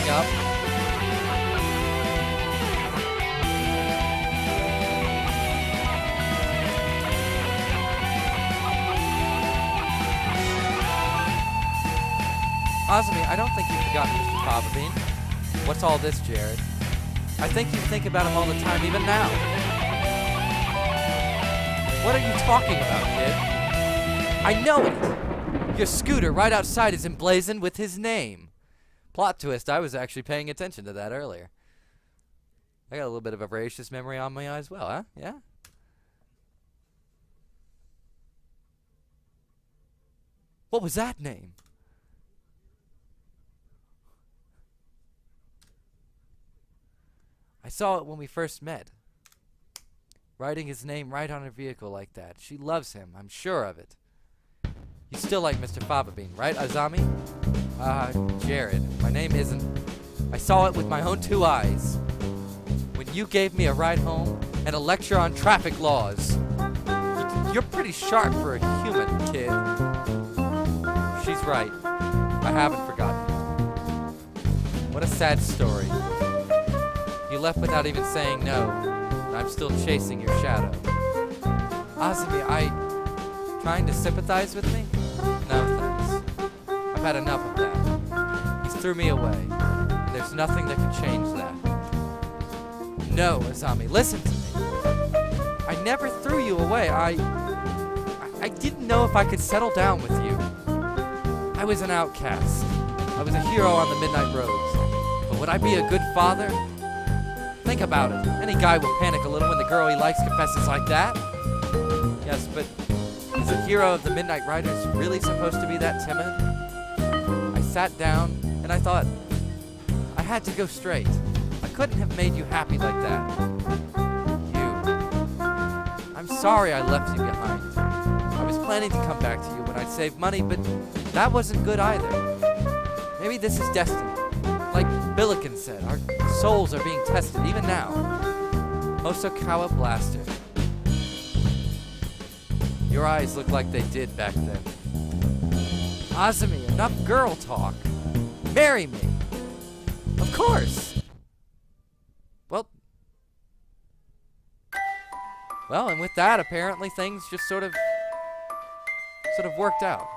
coming up. Azumi, I don't think you've forgotten Mr. Papa Bean. What's all this, Jared? I think you think about him all the time, even now. What are you talking about, kid? I know it! Your scooter right outside is emblazoned with his name. Plot twist, I was actually paying attention to that earlier. I got a little bit of a voracious memory on my eye as well, huh? Yeah? What was that name? I saw it when we first met. Writing his name right on her vehicle like that. She loves him, I'm sure of it. You still like Mr. Fava Bean, right, Azami? Jared, my name isn't... I saw it with my own 2 eyes. When you gave me a ride home and a lecture on traffic laws. You're pretty sharp for a human, kid. She's right. I haven't forgotten. What a sad story. You left without even saying no, and I'm still chasing your shadow. Azumi, trying to sympathize with me? No, thanks. I've had enough of that. He's threw me away, and there's nothing that can change that. No, Azami, listen to me. I never threw you away. I didn't know if I could settle down with you. I was an outcast. I was a hero on the midnight roads. But would I be a good father? Think about it. Any guy will panic a little when the girl he likes confesses like that. Yes, but is a hero of the Midnight Riders really supposed to be that timid? I sat down and I thought, I had to go straight. I couldn't have made you happy like that. You. I'm sorry I left you behind. I was planning to come back to you when I'd saved money, but that wasn't good either. Maybe this is destiny. Like Billiken said, our souls are being tested, even now. Hosokawa Blaster. Your eyes look like they did back then. Azumi, enough girl talk. Marry me. Of course. Well, and with that, apparently things just sort of worked out.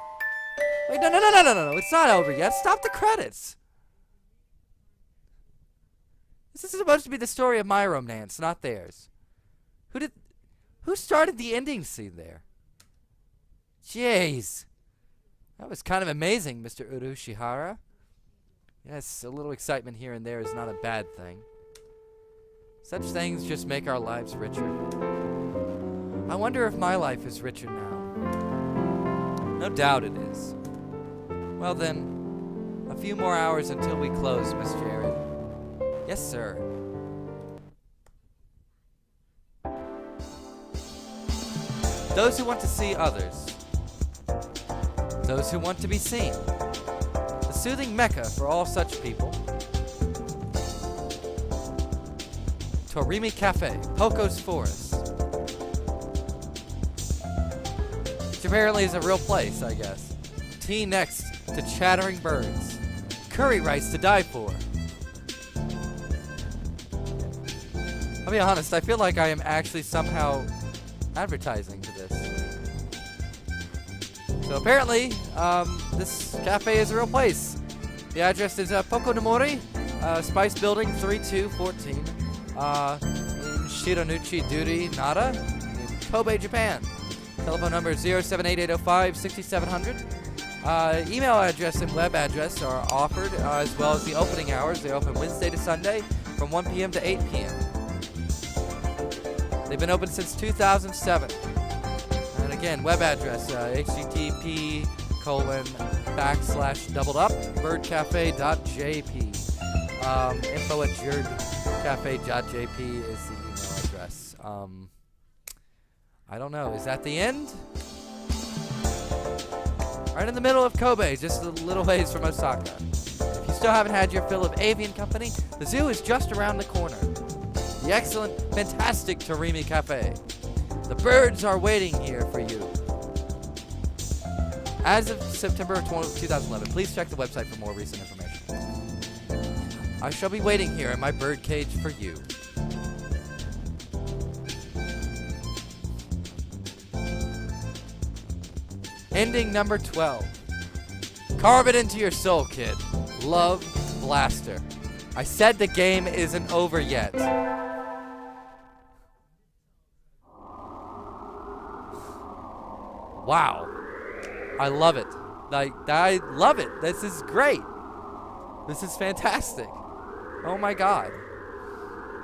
Wait, no, it's not over yet. Stop the credits. This is supposed to be the story of my romance, not theirs. Who started the ending scene there? Jeez. That was kind of amazing, Mr. Urushihara. Yes, a little excitement here and there is not a bad thing. Such things just make our lives richer. I wonder if my life is richer now. No doubt it is. Well then, a few more hours until we close, Miss Jared. Yes, sir. Those who want to see others. Those who want to be seen. The soothing mecca for all such people. Torimi Cafe, Poco's Forest. Which apparently is a real place, I guess. Tea next to chattering birds. Curry rice to die for. I'll be honest, I feel like I am actually somehow advertising to this. So apparently, this cafe is a real place. The address is Poco no Mori, Spice Building 3214, in Shironuchi Duri, Nara, in Kobe, Japan. Telephone number is 078-805-6700. Email address and web address are offered, as well as the opening hours. They open Wednesday to Sunday from 1 p.m. to 8 p.m. They've been open since 2007. And again, web address, http://birdcafe.jp. info@jerdcafe.jp is the email address. I don't know. Is that the end? Right in the middle of Kobe, just a little ways from Osaka. If you still haven't had your fill of avian company, the zoo is just around the corner. The excellent, fantastic Torimi Cafe. The birds are waiting here for you. As of September 2011, please check the website for more recent information. I shall be waiting here in my birdcage for you. Ending number 12. Carve it into your soul, kid. Love, Blaster. I said the game isn't over yet. Wow. I love it. I love it. This is great. This is fantastic. Oh my god.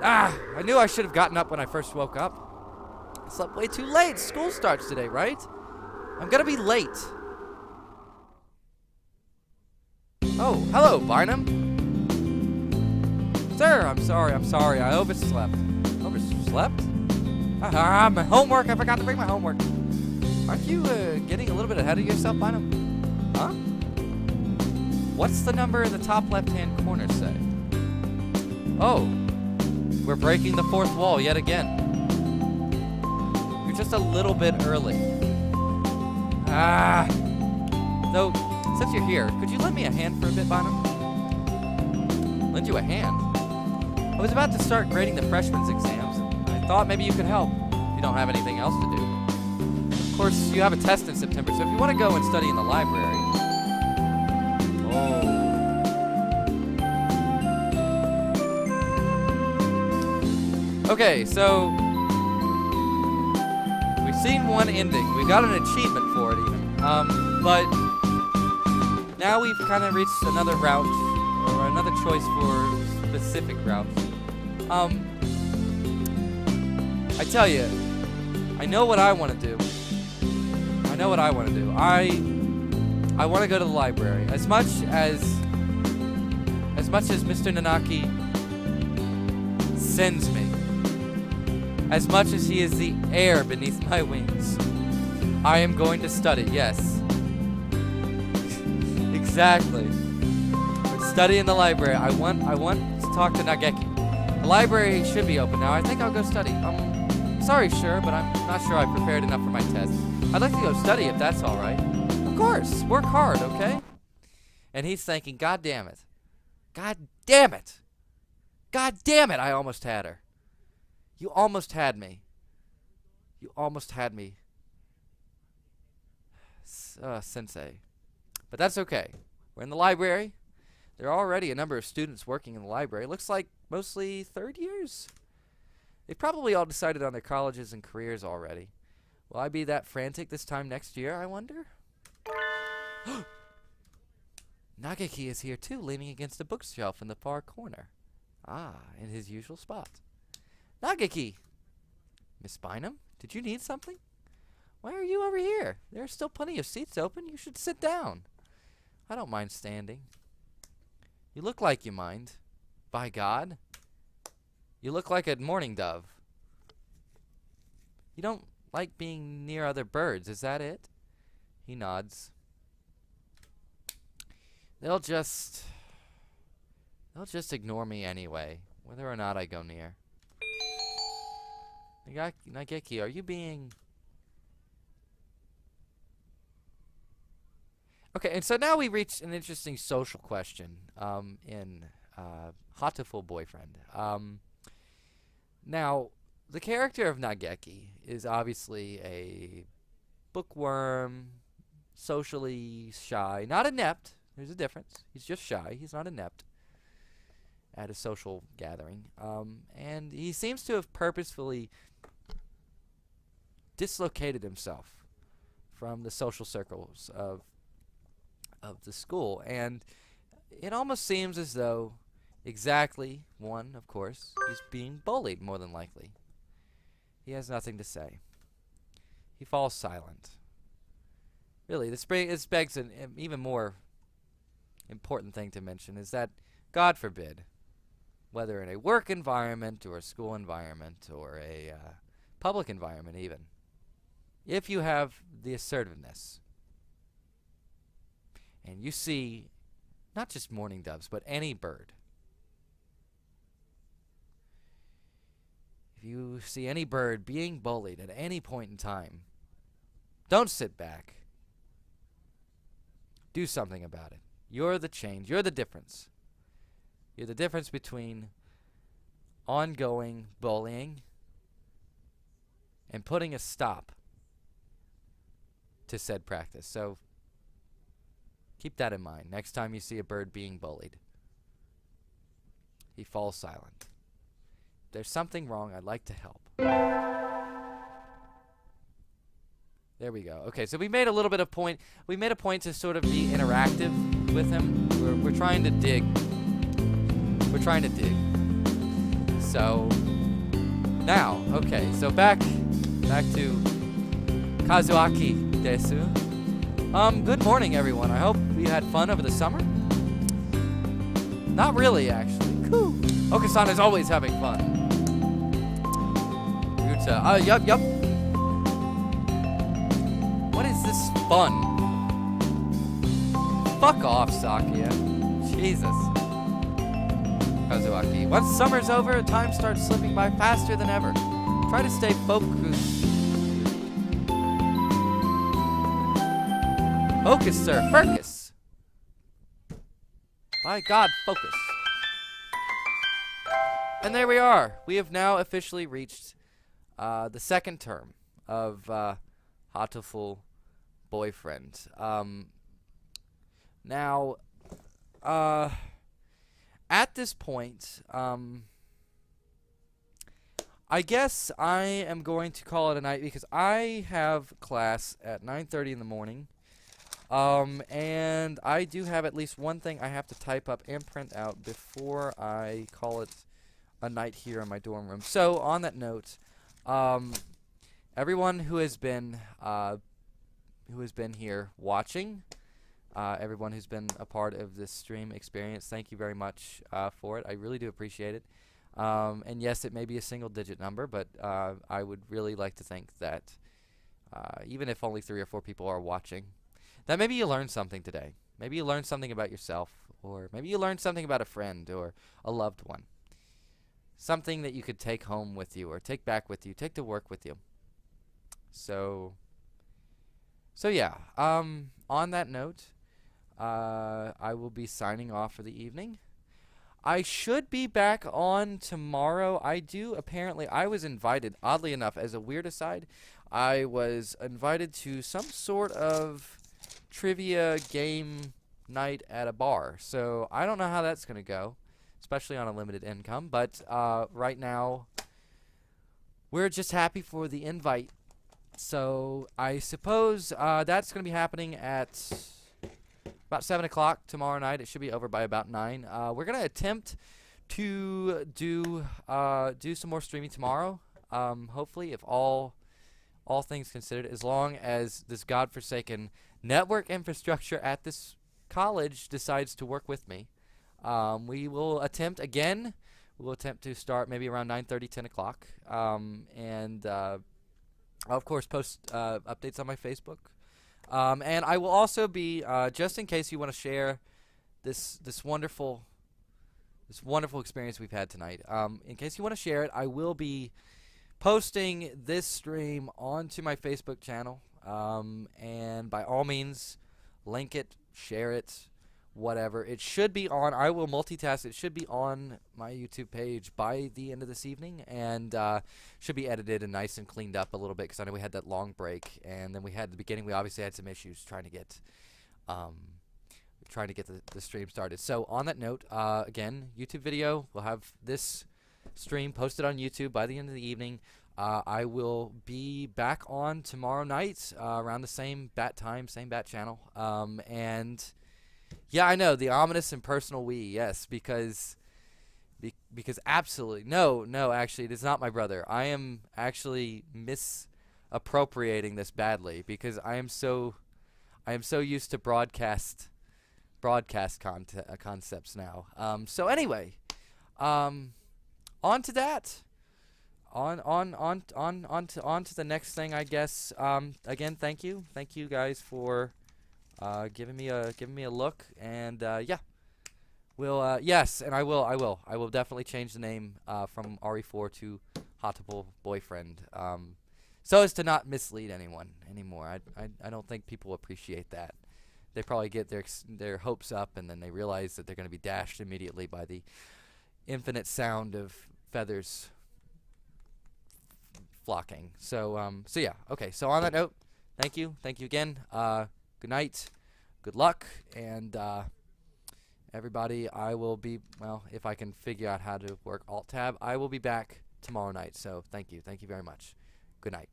I knew I should have gotten up when I first woke up. I slept way too late. School starts today, right? I'm gonna be late. Oh, hello, Barnum. Sir, I'm sorry. I overslept. Overslept? My homework. I forgot to bring my homework. Aren't you getting a little bit ahead of yourself, Barnum? Huh? What's the number in the top left-hand corner say? Oh, we're breaking the fourth wall yet again. You're just a little bit early. So, since you're here, could you lend me a hand for a bit, Barnum? Lend you a hand? I was about to start grading the freshmen's exams, and I thought maybe you could help if you don't have anything else to do. Of course, you have a test in September, so if you want to go and study in the library... Oh. Okay, so... we've seen one ending. We got an achievement for it, even. But... now we've kind of reached another route, or another choice for specific routes. I tell you, I know what I want to do. I want to go to the library. As much as Mr. Nanaki sends me, as much as he is the air beneath my wings, I am going to study, yes. Exactly. Study in the library. I want to talk to Nageki. The library should be open now. I think I'll go study. Sorry, sure, but I'm not sure I prepared enough for my test. I'd like to go study if that's all right. Of course. Work hard, okay? And he's thinking, God damn it. God damn it. God damn it, I almost had her. You almost had me. You almost had me. Sensei. But that's okay. We're in the library. There are already a number of students working in the library. Looks like mostly third years. They've probably all decided on their colleges and careers already. Will I be that frantic this time next year, I wonder? Nageki is here too, leaning against a bookshelf in the far corner. In his usual spot. Nageki! Miss Bynum, did you need something? Why are you over here? There are still plenty of seats open. You should sit down. I don't mind standing. You look like you mind. By God. You look like a mourning dove. You don't like being near other birds, is that it? He nods. They'll just ignore me anyway, whether or not I go near. Nageki, are you being... Okay, and so now we reach an interesting social question in Hatoful Boyfriend. Now, the character of Nageki is obviously a bookworm, socially shy, not inept. There's a difference. He's just shy. He's not inept at a social gathering. And he seems to have purposefully dislocated himself from the social circles of the school. And it almost seems as though of course, is being bullied, more than likely. He has nothing to say. He falls silent. Really, this begs an even more important thing to mention, is that, God forbid, whether in a work environment or a school environment or a public environment even, if you have the assertiveness and you see not just mourning doves, but any bird, if you see any bird being bullied at any point in time, don't sit back. Do something about it. You're the change. You're the difference. You're the difference between ongoing bullying and putting a stop to said practice. So keep that in mind next time you see a bird being bullied. He falls silent. If there's something wrong, I'd like to help. There we go. Okay, so we made a little bit of point. We made a point to sort of be interactive with him. We're trying to dig. We're trying to dig. So now, okay, so back to Kazuaki desu. Good morning, everyone. I hope you had fun over the summer. Not really, actually. Cool. Okasan is always having fun. Yuta. Yup. What is this fun? Fuck off, Sakia. Jesus. Kazuaki. Once summer's over, time starts slipping by faster than ever. Try to stay focused. Focus, sir. Focus. By God, focus. And there we are. We have now officially reached the second term of Hatoful boyfriend. Now, at this point, I guess I am going to call it a night because I have class at 9:30 in the morning. And I do have at least one thing I have to type up and print out before I call it a night here in my dorm room. So, on that note, everyone who has been here watching, everyone who's been a part of this stream experience, thank you very much for it. I really do appreciate it. And yes, it may be a single-digit number, but I would really like to think that even if only 3 or 4 people are watching, that maybe you learned something today. Maybe you learned something about yourself, or maybe you learned something about a friend or a loved one. Something that you could take home with you or take back with you, take to work with you. So yeah, on that note, I will be signing off for the evening. I should be back on tomorrow. I was invited, oddly enough, as a weird aside, I was invited to some sort of trivia game night at a bar. So I don't know how that's going to go, especially on a limited income. But right now, we're just happy for the invite. So I suppose that's going to be happening at about 7 o'clock tomorrow night. It should be over by about 9. We're going to attempt to do some more streaming tomorrow. Hopefully, if all things considered, as long as this godforsaken network infrastructure at this college decides to work with me. We will attempt again. We'll attempt to start maybe around 9:30, 10 o'clock. And I'll, of course, post updates on my Facebook. And I will also be, just in case you want to share this wonderful experience we've had tonight. In case you want to share it, I will be posting this stream onto my Facebook channel. And by all means, link it, share it, whatever. It should be on. I will multitask. It should be on my YouTube page by the end of this evening, and should be edited and nice and cleaned up a little bit because I know we had that long break, and then we had at the beginning. We obviously had some issues trying to get the stream started. So on that note, again, YouTube video. We'll have this stream posted on YouTube by the end of the evening. I will be back on tomorrow night around the same bat time, same bat channel. And yeah, I know the ominous and personal we. Yes, because absolutely no, actually, it is not my brother. I am actually misappropriating this badly because I am so used to broadcast concepts now. So anyway, on to that. On to the next thing, I guess. Again, thank you guys for giving me a look, and yeah, we'll yes, and I will definitely change the name from RE4 to Hatoful boyfriend, so as to not mislead anyone anymore. I don't think people appreciate that. they probably get their hopes up, and then they realize that they're going to be dashed immediately by the infinite sound of feathers flocking. So yeah, okay. So on that note, thank you again. Good night, good luck, and everybody. I will be if I can figure out how to work Alt Tab, I will be back tomorrow night. So thank you very much. Good night.